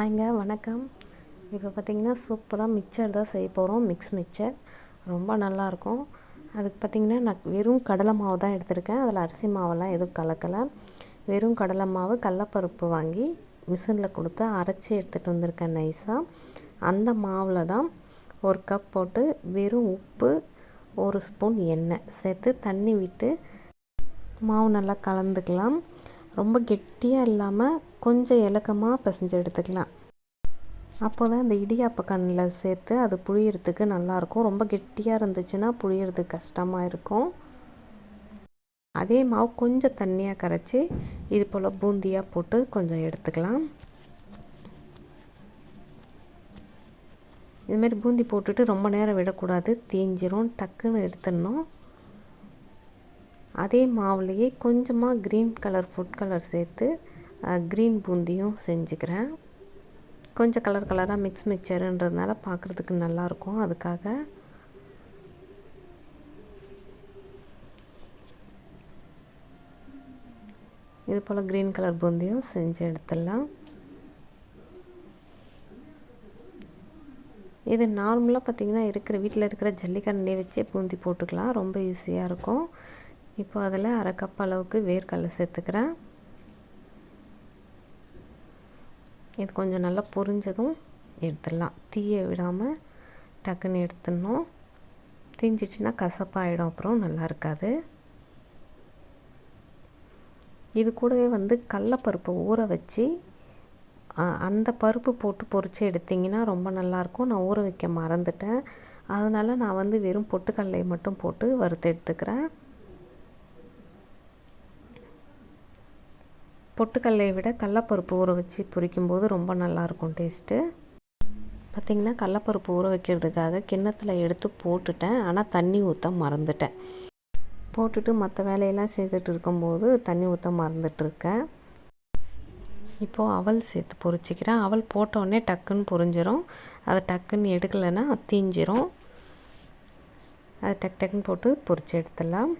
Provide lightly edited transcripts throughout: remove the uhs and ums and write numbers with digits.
ஹாய்ங்க, வணக்கம். இப்போ பார்த்திங்கன்னா சூப்பராக மிக்சர் தான் செய்ய போகிறோம். மிக்ஸ் மிக்சர் ரொம்ப நல்லாயிருக்கும். அதுக்கு பார்த்திங்கன்னா நான் வெறும் கடலை மாவு தான் எடுத்திருக்கேன். அதில் அரிசி மாவெல்லாம் எதுவும் கலக்கலை. வெறும் கடலை மாவு, கடலப்பருப்பு வாங்கி மிஷினில் கொடுத்து அரைச்சி எடுத்துகிட்டு வந்திருக்கேன் நைஸாக. அந்த மாவில் தான் 1 கப் போட்டு வெறும் உப்பு, 1 ஸ்பூன் எண்ணெய் சேர்த்து தண்ணி விட்டு மாவு நல்லா கலந்துக்கலாம். ரொம்ப கெட்டியாக இல்லாமல் கொஞ்சம் இலக்கமாக பிசைஞ்சு எடுத்துக்கலாம். அப்போ தான் இந்த இடியாப்ப கண்ணில் சேர்த்து அது புழியறதுக்கு நல்லாயிருக்கும். ரொம்ப கெட்டியாக இருந்துச்சுன்னா புழியறதுக்கு கஷ்டமாக இருக்கும். அதே மாவு கொஞ்சம் தண்ணியாக கரைச்சி இது போல் பூந்தியாக போட்டு கொஞ்சம் எடுத்துக்கலாம். இதுமாரி பூந்தி போட்டுட்டு ரொம்ப நேரம் விடக்கூடாது, தீஞ்சிரும். டக்குன்னு எடுத்துடணும். அதே மாவுலேயே கொஞ்சமாக க்ரீன் கலர் ஃபுட் கலர் சேர்த்து க்ரீன் பூந்தியும் செஞ்சுக்கிறேன். கொஞ்சம் கலர் கலராக மிக்ஸ் மிக்சருன்றதுனால பார்க்குறதுக்கு நல்லாயிருக்கும். அதுக்காக இது போல் க்ரீன் கலர் பூந்தியும் செஞ்சு எடுத்துடலாம். இது நார்மலாக பார்த்திங்கன்னா வீட்டில் இருக்கிற ஜல்லிக்கரண்டியை வச்சே பூந்தி போட்டுக்கலாம். ரொம்ப ஈஸியாக இருக்கும். இப்போ அதில் 1/2 கப் அளவுக்கு வேர்க்கடலை சேர்த்துக்கிறேன். இது கொஞ்சம் நல்லா பொரிஞ்சதும் எடுத்துடலாம். தீயை விடாமல் டக்குன்னு எடுத்துடணும். தீஞ்சிச்சுன்னா கசப்பாயிடும், அப்புறம் நல்லா இருக்காது. இது கூடவே கடலப்பருப்பை ஊற வச்சு அந்த பருப்பு போட்டு பொரித்து எடுத்திங்கன்னா ரொம்ப நல்லாயிருக்கும். நான் ஊற வைக்க மறந்துட்டேன். அதனால் நான் வெறும் பொட்டுக்கடலையை மட்டும் போட்டு வறுத்து எடுத்துக்கிறேன். பொட்டுக்கடலையை விட கடலப்பருப்பு ஊற வச்சு பொரிக்கும்போது ரொம்ப நல்லாயிருக்கும் டேஸ்ட்டு. பார்த்திங்கன்னா கடலப்பருப்பு ஊற வைக்கிறதுக்காக கிண்ணத்தில் எடுத்து போட்டுட்டேன். ஆனால் தண்ணி ஊற்ற மறந்துட்டேன். போட்டுட்டு மற்ற வேலையெல்லாம் செய்துட்டு இருக்கும்போது தண்ணி ஊற்ற மறந்துட்டுருக்கேன். இப்போது அவல் சேர்த்து பொரிச்சிக்கிறேன். அவல் போட்டோடனே டக்குன்னு பொரிஞ்சிரும். அதை டக்குன்னு எடுக்கலைன்னா தீஞ்சிரும். அதை டக்குன்னு போட்டு பொரித்து எடுத்துடலாம்.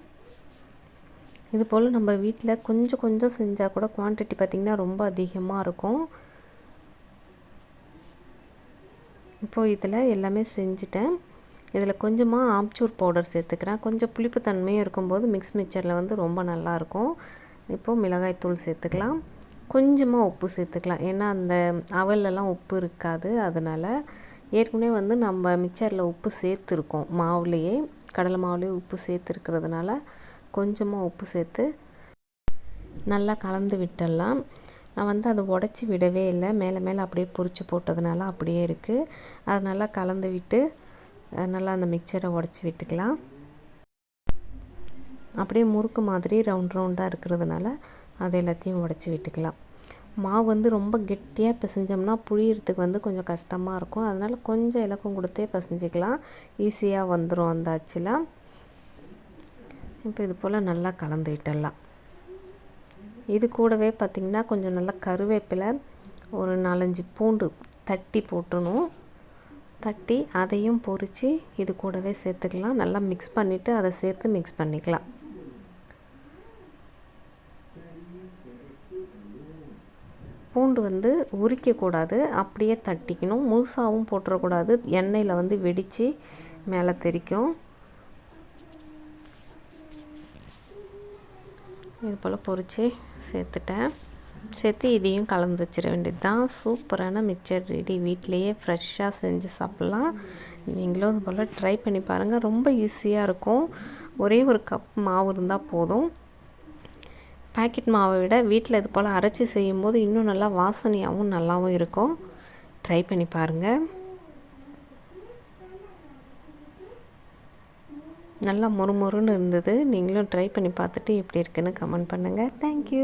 இது போல் நம்ம வீட்டில் கொஞ்சம் கொஞ்சம் செஞ்சால் கூட குவான்டிட்டி பார்த்திங்கன்னா ரொம்ப அதிகமாக இருக்கும். இப்போது இதில் எல்லாமே செஞ்சுட்டேன். இதில் கொஞ்சமாக ஆம்ச்சூர் பவுடர் சேர்த்துக்கிறேன். கொஞ்சம் புளிப்பு தன்மையும் இருக்கும்போது மிக்ஸ் மிக்சரில் ரொம்ப நல்லாயிருக்கும். இப்போது மிளகாய்த்தூள் சேர்த்துக்கலாம். கொஞ்சமாக உப்பு சேர்த்துக்கலாம். ஏன்னா அந்த அவலெல்லாம் உப்பு இருக்காது. அதனால் ஏற்கனவே நம்ம மிக்சரில் உப்பு சேர்த்துருக்கோம். மாவுலேயே கடலை மாவுலேயே உப்பு சேர்த்துருக்கிறதுனால கொஞ்சமாக உப்பு சேர்த்து நல்லா கலந்து விட்டுடலாம். நான் அதை உடச்சி விடவே இல்லை. மேலே மேலே அப்படியே பொரித்து போட்டதுனால அப்படியே இருக்குது. அது நல்லா கலந்து விட்டு நல்லா அந்த மிக்சரை உடச்சி விட்டுக்கலாம். அப்படியே முறுக்கு மாதிரி ரவுண்ட் ரவுண்டாக இருக்கிறதுனால அது எல்லாத்தையும் உடச்சி விட்டுக்கலாம். மாவு ரொம்ப கெட்டியாக பிசைஞ்சோம்னா புழியறதுக்கு கொஞ்சம் கஷ்டமாக இருக்கும். அதனால் கொஞ்சம் இலக்கம் கொடுத்தே பிசைஞ்சிக்கலாம். ஈஸியாக வந்துடும் அந்த அச்சில். இப்போ இது போல் நல்லா கலந்து விட்டுடலாம். இது கூடவே பார்த்திங்கன்னா கொஞ்சம் நல்லா கருவேப்பிலை, ஒரு 4-5 பூண்டு தட்டி போட்டணும். தட்டி அதையும் பொரித்து இது கூடவே சேர்த்துக்கலாம். நல்லா மிக்ஸ் பண்ணிவிட்டு அதை சேர்த்து மிக்ஸ் பண்ணிக்கலாம். பூண்டு உரிக்கக்கூடாது, அப்படியே தட்டிக்கணும். முழுசாகவும் போட்டுறக்கூடாது. எண்ணெயில் வெடித்து மேலே தெரிக்கும். இது போல் பொரித்து சேர்த்துட்டேன். சேர்த்து இதையும் கலந்து வச்சிட வேண்டியது தான். சூப்பரான மிக்சர் ரெடி. வீட்டிலையே ஃப்ரெஷ்ஷாக செஞ்சு சாப்பிட்லாம். நீங்களும் இது போல் ட்ரை பண்ணி பாருங்கள். ரொம்ப ஈஸியாக இருக்கும். ஒரே 1 கப் மாவு இருந்தால் போதும். பாக்கெட் மாவை விட வீட்டில் இது போல் அரைச்சி செய்யும்போது இன்னும் நல்லா வாசனையாகவும் நல்லாவும் இருக்கும். ட்ரை பண்ணி பாருங்கள். நல்லா மொறுமொறுன்னு இருந்தது. நீங்களும் ட்ரை பண்ணி பார்த்துட்டு எப்படி இருக்குன்னு கமெண்ட் பண்ணுங்கள். தேங்க்யூ.